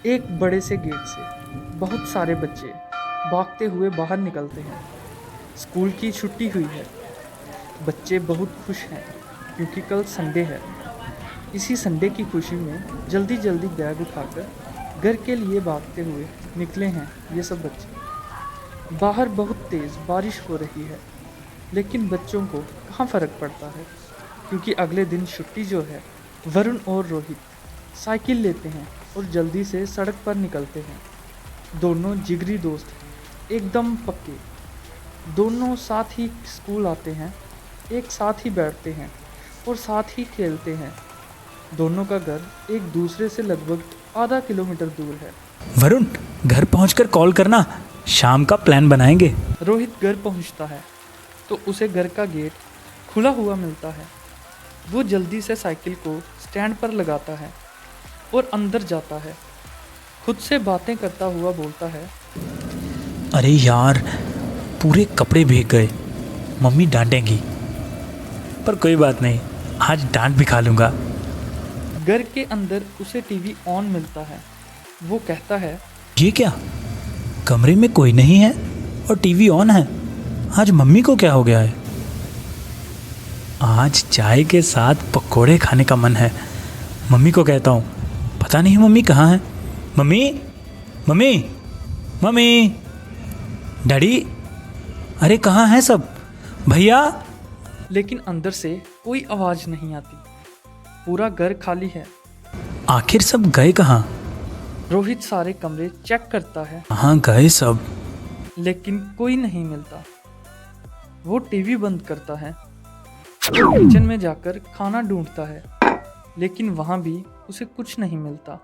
एक बड़े से गेट से बहुत सारे बच्चे भागते हुए बाहर निकलते हैं। स्कूल की छुट्टी हुई है। बच्चे बहुत खुश हैं क्योंकि कल संडे है। इसी संडे की खुशी में जल्दी जल्दी बैग उठाकर घर के लिए भागते हुए निकले हैं ये सब बच्चे। बाहर बहुत तेज़ बारिश हो रही है, लेकिन बच्चों को कहाँ फ़र्क पड़ता है, क्योंकि अगले दिन छुट्टी जो है। वरुण और रोहित साइकिल लेते हैं और जल्दी से सड़क पर निकलते हैं। दोनों जिगरी दोस्त हैं, एकदम पक्के। दोनों साथ ही स्कूल आते हैं, एक साथ ही बैठते हैं और साथ ही खेलते हैं। दोनों का घर एक दूसरे से लगभग आधा किलोमीटर दूर है। वरुण, घर पहुंचकर कॉल करना, शाम का प्लान बनाएंगे। रोहित घर पहुंचता है तो उसे घर का गेट खुला हुआ मिलता है। वो जल्दी से साइकिल को स्टैंड पर लगाता है और अंदर जाता है। खुद से बातें करता हुआ बोलता है, अरे यार, पूरे कपड़े भीग गए, मम्मी डांटेंगी। पर कोई बात नहीं, आज डांट भी खा लूँगा। घर के अंदर उसे टीवी ऑन मिलता है। वो कहता है, ये क्या, कमरे में कोई नहीं है और टीवी ऑन है। आज मम्मी को क्या हो गया है? आज चाय के साथ पकोड़े खाने का मन है। मम्मी को कहता हूँ, पता नहीं मम्मी कहाँ है। मम्मी, मम्मी, मम्मी, डैडी, अरे कहाँ हैं सब? भैया। लेकिन अंदर से कोई आवाज़ नहीं आती। पूरा घर खाली है। आखिर सब गए कहाँ? रोहित सारे कमरे चेक करता है, कहाँ गए सब? लेकिन कोई नहीं मिलता। वो टीवी बंद करता है और किचन में जाकर खाना ढूंढता है, लेकिन वहाँ भी उसे कुछ नहीं मिलता।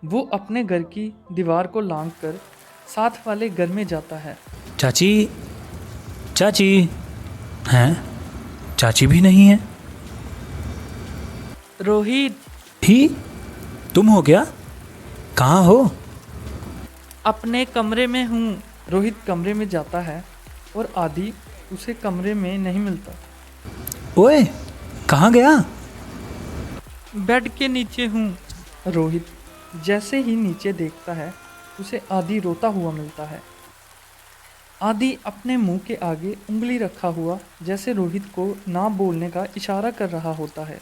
वो अपने घर की दीवार को लांघकर साथ वाले घर में जाता है। चाची, चाची हैं? चाची भी नहीं है। रोहित, ही, तुम हो क्या? कहाँ हो? अपने कमरे में हूँ। रोहित कमरे में जाता है और आदि उसे कमरे में नहीं मिलता। ओए, कहाँ गया? बेड के नीचे हूँ। रोहित जैसे ही नीचे देखता है, उसे आदि रोता हुआ मिलता है। आदि अपने मुंह के आगे उंगली रखा हुआ, जैसे रोहित को ना बोलने का इशारा कर रहा होता है।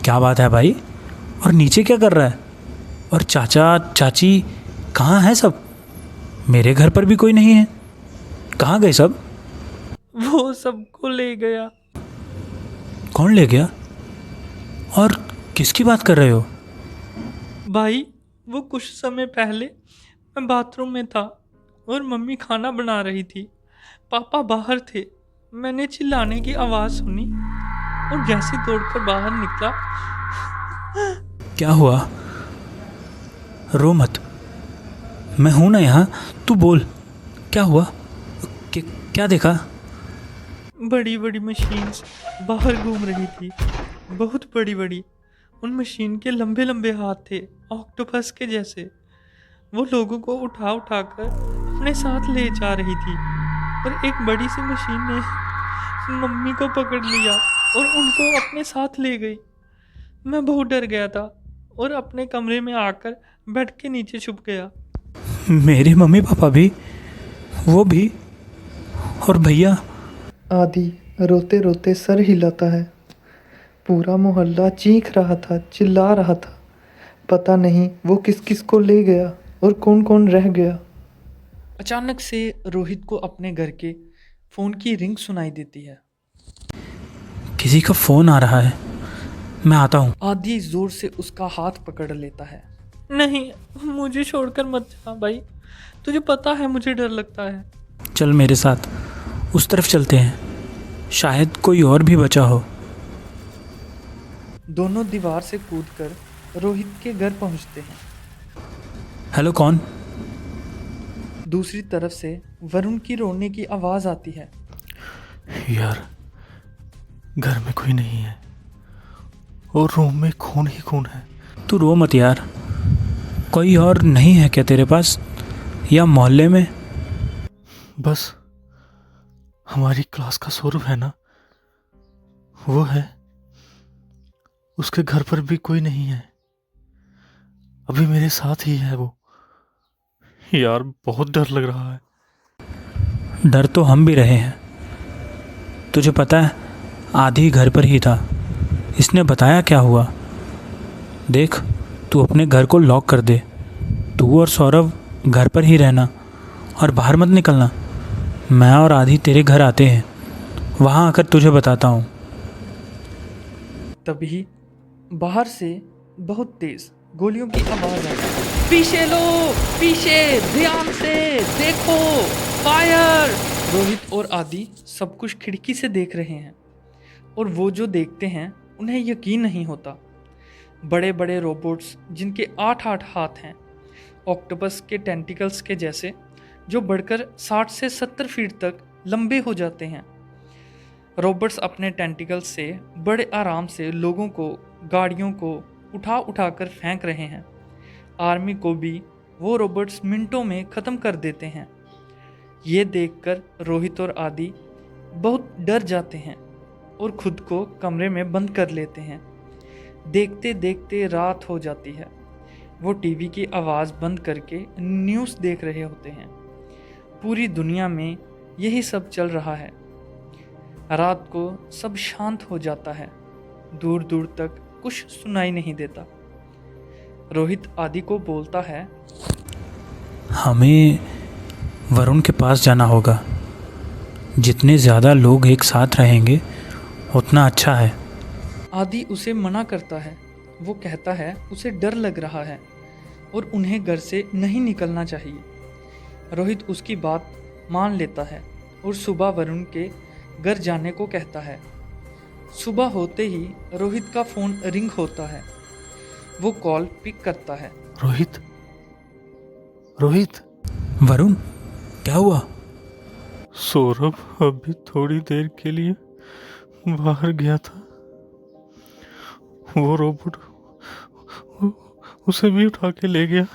क्या बात है भाई? और नीचे क्या कर रहा है? और चाचा चाची कहाँ हैं सब? मेरे घर पर भी कोई नहीं है। कहाँ गए सब? वो सबको ले गया। कौन ले गया? और किसकी बात कर रहे हो? भाई, वो कुछ समय पहले मैं बाथरूम में था और मम्मी खाना बना रही थी। पापा बाहर थे। मैंने चिल्लाने की आवाज़ सुनी और जैसे दौड़कर बाहर निकला। क्या हुआ? रो मत, मैं हूं ना यहाँ। तू बोल, क्या हुआ? क्या देखा? बड़ी बड़ी मशीन्स बाहर घूम रही थी, बहुत बड़ी बड़ी। उन मशीन के लंबे लंबे हाथ थे, ऑक्टोपस के जैसे। वो लोगों को उठा उठा कर अपने साथ ले जा रही थी और एक बड़ी सी मशीन ने मम्मी को पकड़ लिया और उनको अपने साथ ले गई। मैं बहुत डर गया था और अपने कमरे में आकर बेड के नीचे छुप गया। मेरे मम्मी पापा भी? वो भी? और भैया? आदि रोते रोते सर हिलाता है। पूरा मोहल्ला चीख रहा था, चिल्ला रहा था। पता नहीं वो किस किस को ले गया और कौन कौन रह गया। अचानक से रोहित को अपने घर के फ़ोन की रिंग सुनाई देती है। किसी का फ़ोन आ रहा है, मैं आता हूँ। आदि जोर से उसका हाथ पकड़ लेता है। नहीं, मुझे छोड़कर मत जा भाई। तुझे पता है मुझे डर लगता है। चल मेरे साथ, उस तरफ चलते हैं, शायद कोई और भी बचा हो। दोनों दीवार से कूदकर रोहित के घर पहुंचते हैं। हेलो, कौन? दूसरी तरफ से वरुण की रोने की आवाज़ आती है। यार, घर में कोई नहीं है और रूम में खून ही खून है। तू रो मत यार। कोई और नहीं है क्या तेरे पास, या मोहल्ले में? बस हमारी क्लास का सौरभ है ना, वो है। उसके घर पर भी कोई नहीं है। अभी मेरे साथ ही है वो। यार बहुत डर लग रहा है। डर तो हम भी रहे हैं। तुझे पता है, आदि घर पर ही था। इसने बताया क्या हुआ। देख, तू अपने घर को लॉक कर दे। तू और सौरभ घर पर ही रहना और बाहर मत निकलना। मैं और आदि तेरे घर आते हैं, वहाँ आकर तुझे बताता हूँ। तभी बाहर से बहुत तेज गोलियों की आवाज आई। पीछे लो, पीछे, ध्यान से देखो, फायर। रोहित और आदि सब कुछ खिड़की से देख रहे हैं और वो जो देखते हैं उन्हें यकीन नहीं होता। बड़े बड़े रोबोट्स जिनके 8-8 हाथ हैं, ऑक्टोपस के टेंटिकल्स के जैसे, जो बढ़कर 60 से 70 फीट तक लंबे हो जाते हैं। रोबोट्स अपने टेंटिकल्स से बड़े आराम से लोगों को, गाड़ियों को उठा उठा कर फेंक रहे हैं। आर्मी को भी वो रोबोट्स मिनटों में ख़त्म कर देते हैं। ये देखकर रोहित और आदि बहुत डर जाते हैं और खुद को कमरे में बंद कर लेते हैं। देखते देखते रात हो जाती है। वो टीवी की आवाज़ बंद करके न्यूज़ देख रहे होते हैं। पूरी दुनिया में यही सब चल रहा है। रात को सब शांत हो जाता है। दूर दूर तक कुछ सुनाई नहीं देता। रोहित आदि को बोलता है, हमें वरुण के पास जाना होगा। जितने ज़्यादा लोग एक साथ रहेंगे उतना अच्छा है। आदि उसे मना करता है। वो कहता है उसे डर लग रहा है और उन्हें घर से नहीं निकलना चाहिए। रोहित उसकी बात मान लेता है और सुबह वरुण के घर जाने को कहता है। सुबह होते ही रोहित का फ़ोन रिंग होता है। वो कॉल पिक करता है। रोहित, रोहित। वरुण, क्या हुआ? सौरभ अभी थोड़ी देर के लिए बाहर गया था। वो रोबोट उसे भी उठा के ले गया।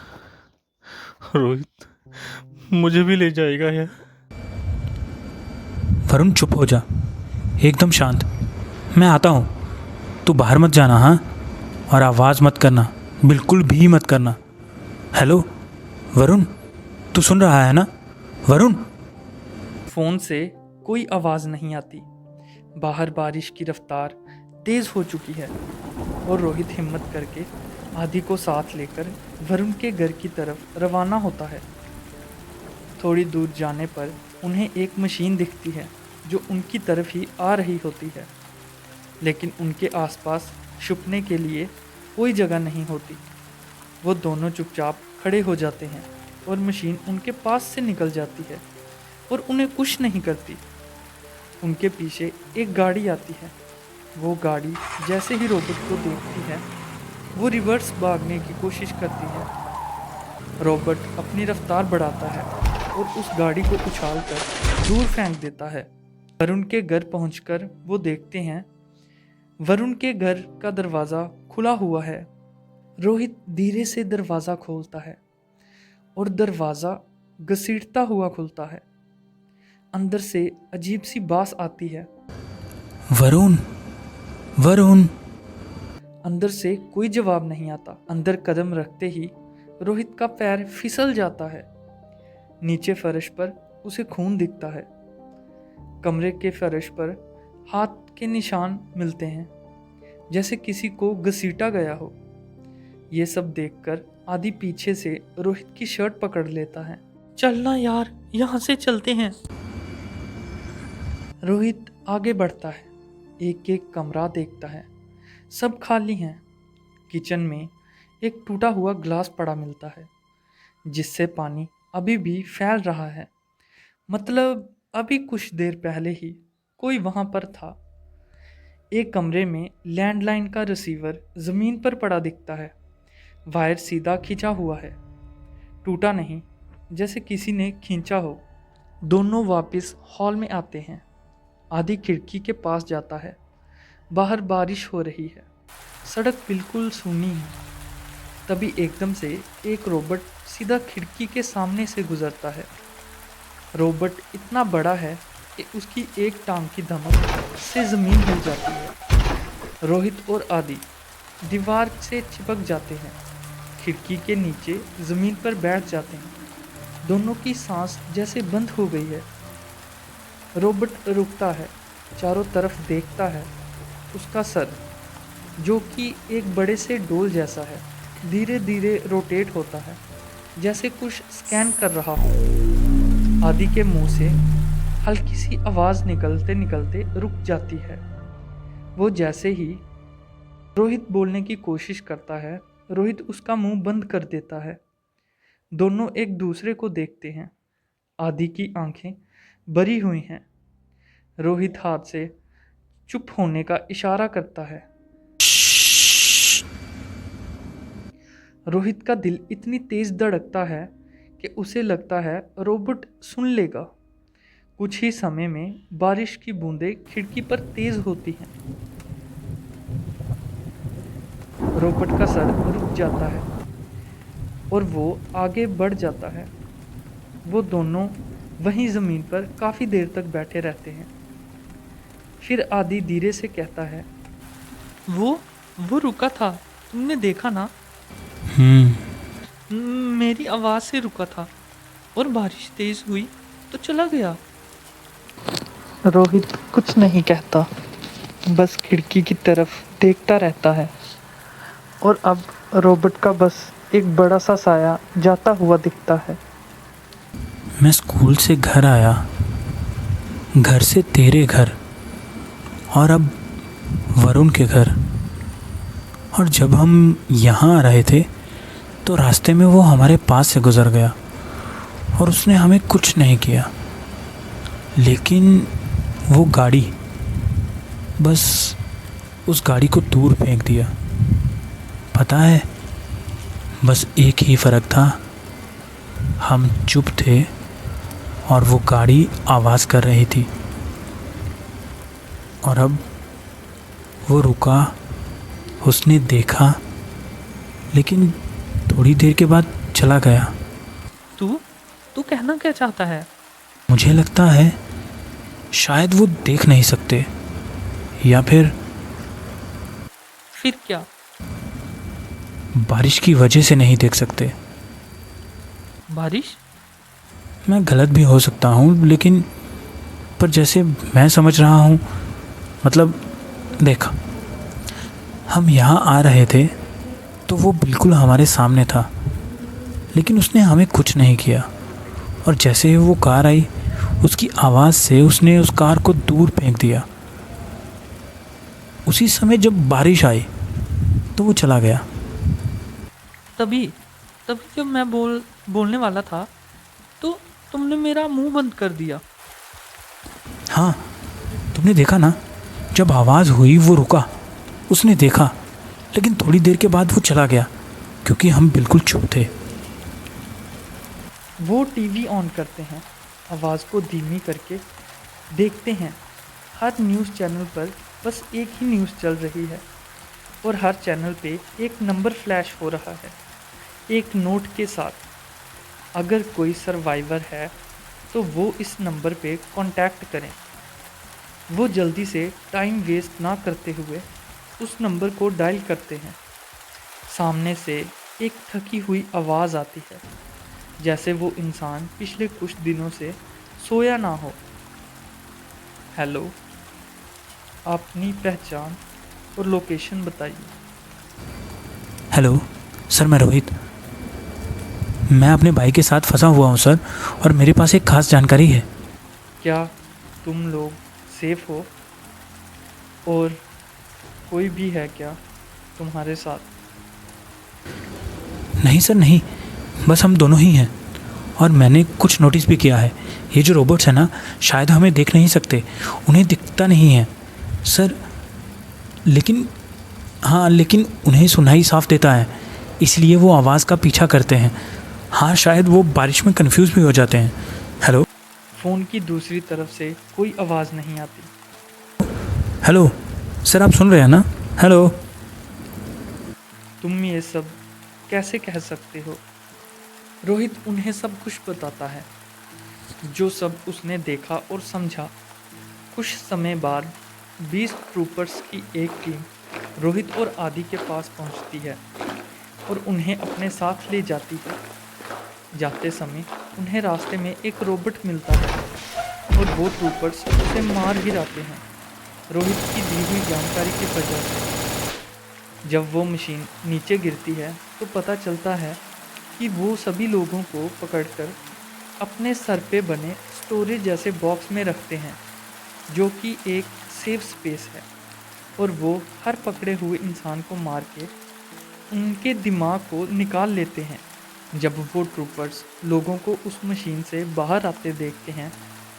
रोहित, मुझे भी ले जाएगा यार। वरुण चुप हो जा, एकदम शांत। मैं आता हूँ, तू बाहर मत जाना, हाँ? और आवाज़ मत करना, बिल्कुल भी मत करना। हेलो वरुण, तू सुन रहा है ना? वरुण। फ़ोन से कोई आवाज़ नहीं आती। बाहर बारिश की रफ्तार तेज़ हो चुकी है और रोहित हिम्मत करके आदि को साथ लेकर वरुण के घर की तरफ रवाना होता है। थोड़ी दूर जाने पर उन्हें एक मशीन दिखती है जो उनकी तरफ ही आ रही होती है, लेकिन उनके आसपास छुपने के लिए कोई जगह नहीं होती। वो दोनों चुपचाप खड़े हो जाते हैं और मशीन उनके पास से निकल जाती है और उन्हें कुछ नहीं करती। उनके पीछे एक गाड़ी आती है। वो गाड़ी जैसे ही रोबोट को देखती है, वो रिवर्स भागने की कोशिश करती है। रोबोट अपनी रफ्तार बढ़ाता है और उस गाड़ी को उछालकर दूर फेंक देता है। वरुण के घर पहुंचकर वो देखते हैं वरुण के घर का दरवाज़ा खुला हुआ है। रोहित धीरे से दरवाज़ा खोलता है और दरवाज़ा घसीटता हुआ खुलता है। अंदर से अजीब सी बास आती है। वरुण, वरुण। अंदर से कोई जवाब नहीं आता। अंदर कदम रखते ही रोहित का पैर फिसल जाता है। नीचे फर्श पर उसे खून दिखता है। कमरे के फर्श पर हाथ के निशान मिलते हैं, जैसे किसी को घसीटा गया हो। ये सब देखकर आदि पीछे से रोहित की शर्ट पकड़ लेता है। चलना यार, यहाँ से चलते हैं। रोहित आगे बढ़ता है। एक एक कमरा देखता है, सब खाली हैं। किचन में एक टूटा हुआ ग्लास पड़ा मिलता है, जिससे पानी अभी भी फैल रहा है। मतलब अभी कुछ देर पहले ही कोई वहाँ पर था। एक कमरे में लैंडलाइन का रिसीवर ज़मीन पर पड़ा दिखता है। वायर सीधा खींचा हुआ है, टूटा नहीं, जैसे किसी ने खींचा हो। दोनों वापस हॉल में आते हैं। आदि खिड़की के पास जाता है। बाहर बारिश हो रही है, सड़क बिल्कुल सूनी है। तभी एकदम से एक रोबोट सीधा खिड़की के सामने से गुजरता है। रोबोट इतना बड़ा है कि उसकी एक टांग की धमक से ज़मीन हिल जाती है। रोहित और आदि दीवार से चिपक जाते हैं। खिड़की के नीचे ज़मीन पर बैठ जाते हैं। दोनों की सांस जैसे बंद हो गई है। रॉबर्ट रुकता है, चारों तरफ देखता है। उसका सर, जो कि एक बड़े से डोल जैसा है, धीरे धीरे रोटेट होता है, जैसे कुछ स्कैन कर रहा हो। आदि के मुंह से हल्की सी आवाज़ निकलते निकलते रुक जाती है। वो जैसे ही रोहित बोलने की कोशिश करता है, रोहित उसका मुंह बंद कर देता है। दोनों एक दूसरे को देखते हैं। आदि की आंखें भरी हुई हैं। रोहित हाथ से चुप होने का इशारा करता है। रोहित का दिल इतनी तेज धड़कता है कि उसे लगता है रॉबर्ट सुन लेगा। कुछ ही समय में बारिश की बूंदें खिड़की पर तेज होती हैं। रॉबर्ट का सर रुक जाता है और वो आगे बढ़ जाता है। वो दोनों वहीं ज़मीन पर काफ़ी देर तक बैठे रहते हैं। फिर आदि धीरे से कहता है, वो रुका था, तुमने देखा ना? मेरी आवाज़ से रुका था और बारिश तेज हुई तो चला गया। रोहित कुछ नहीं कहता, बस खिड़की की तरफ देखता रहता है। और अब रॉबर्ट का बस एक बड़ा सा साया जाता हुआ दिखता है। मैं स्कूल से घर आया, घर से तेरे घर, और अब वरुण के घर। और जब हम यहाँ आ रहे थे तो रास्ते में वो हमारे पास से गुज़र गया और उसने हमें कुछ नहीं किया। लेकिन वो गाड़ी, बस उस गाड़ी को दूर फेंक दिया। पता है, बस एक ही फ़र्क था, हम चुप थे और वो गाड़ी आवाज़ कर रही थी। और अब वो रुका, उसने देखा, लेकिन थोड़ी देर के बाद चला गया। तू कहना क्या चाहता है? मुझे लगता है शायद वो देख नहीं सकते, या फिर क्या? बारिश की वजह से नहीं देख सकते। बारिश? मैं गलत भी हो सकता हूँ, लेकिन पर जैसे मैं समझ रहा हूँ, मतलब देख, हम यहाँ आ रहे थे तो वो बिल्कुल हमारे सामने था, लेकिन उसने हमें कुछ नहीं किया। और जैसे ही वो कार आई, उसकी आवाज़ से उसने उस कार को दूर फेंक दिया। उसी समय जब बारिश आई तो वो चला गया। तभी जब मैं बोलने वाला था तो तुमने मेरा मुंह बंद कर दिया। हाँ, तुमने देखा ना, जब आवाज़ हुई वो रुका, उसने देखा, लेकिन थोड़ी देर के बाद वो चला गया क्योंकि हम बिल्कुल चुप थे। वो टीवी ऑन करते हैं, आवाज़ को धीमी करके देखते हैं। हर न्यूज़ चैनल पर बस एक ही न्यूज़ चल रही है और हर चैनल पे एक नंबर फ्लैश हो रहा है, एक नोट के साथ। अगर कोई सर्वाइवर है तो वो इस नंबर पे कांटेक्ट करें। वो जल्दी से टाइम वेस्ट ना करते हुए उस नंबर को डायल करते हैं। सामने से एक थकी हुई आवाज़ आती है, जैसे वो इंसान पिछले कुछ दिनों से सोया ना हो। हेलो, अपनी पहचान और लोकेशन बताइए। हेलो सर, मैं रोहित। मैं अपने भाई के साथ फंसा हुआ हूँ सर, और मेरे पास एक खास जानकारी है। क्या तुम लोग सेफ हो? और कोई भी है क्या तुम्हारे साथ? नहीं सर, नहीं, बस हम दोनों ही हैं। और मैंने कुछ नोटिस भी किया है, ये जो रोबोट्स हैं ना, शायद हमें देख नहीं सकते, उन्हें दिखता नहीं है सर। लेकिन हाँ, लेकिन उन्हें सुनाई साफ देता है, इसलिए वो आवाज़ का पीछा करते हैं। हाँ, शायद वो बारिश में कंफ्यूज भी हो जाते हैं। हेलो। फ़ोन की दूसरी तरफ से कोई आवाज़ नहीं आती। हेलो सर, आप सुन रहे हैं ना? हेलो। तुम ये सब कैसे कह सकते हो? रोहित उन्हें सब कुछ बताता है, जो सब उसने देखा और समझा। कुछ समय बाद 20 ट्रूपर्स की एक टीम रोहित और आदि के पास पहुंचती है। और उन्हें अपने साथ ले जाती है। जाते समय उन्हें रास्ते में एक रोबोट मिलता है और वो ट्रूपर्स उसे मार गिराते हैं रोहित की दी हुई जानकारी की वजह से। जब वो मशीन नीचे गिरती है तो पता चलता है कि वो सभी लोगों को पकड़कर अपने सर पे बने स्टोरेज जैसे बॉक्स में रखते हैं, जो कि एक सेफ स्पेस है, और वो हर पकड़े हुए इंसान को मार के उनके दिमाग को निकाल लेते हैं। जब वो ट्रूपर्स लोगों को उस मशीन से बाहर आते देखते हैं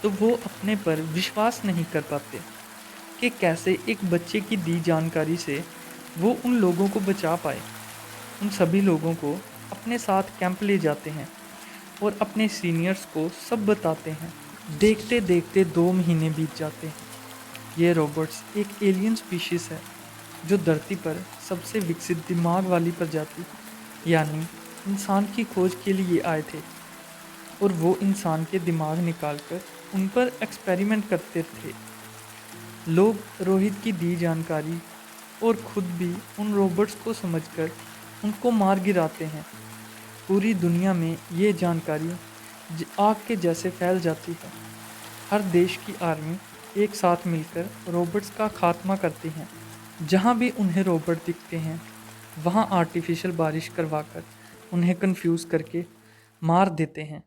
तो वो अपने पर विश्वास नहीं कर पाते कि कैसे एक बच्चे की दी जानकारी से वो उन लोगों को बचा पाए। उन सभी लोगों को अपने साथ कैंप ले जाते हैं और अपने सीनियर्स को सब बताते हैं। देखते देखते 2 महीने बीत जाते हैं। ये रोबोट्स एक एलियन स्पीशीज है जो धरती पर सबसे विकसित दिमाग वाली प्रजाति यानी इंसान की खोज के लिए आए थे, और वो इंसान के दिमाग निकालकर उन पर एक्सपेरिमेंट करते थे। लोग रोहित की दी जानकारी और खुद भी उन रोबोट्स को समझकर उनको मार गिराते हैं। पूरी दुनिया में ये जानकारी आग के जैसे फैल जाती है। हर देश की आर्मी एक साथ मिलकर रोबोट्स का खात्मा करती हैं। जहाँ भी उन्हें रोबोट दिखते हैं वहाँ आर्टिफिशियल बारिश करवाकर उन्हें कंफ्यूज करके मार देते हैं।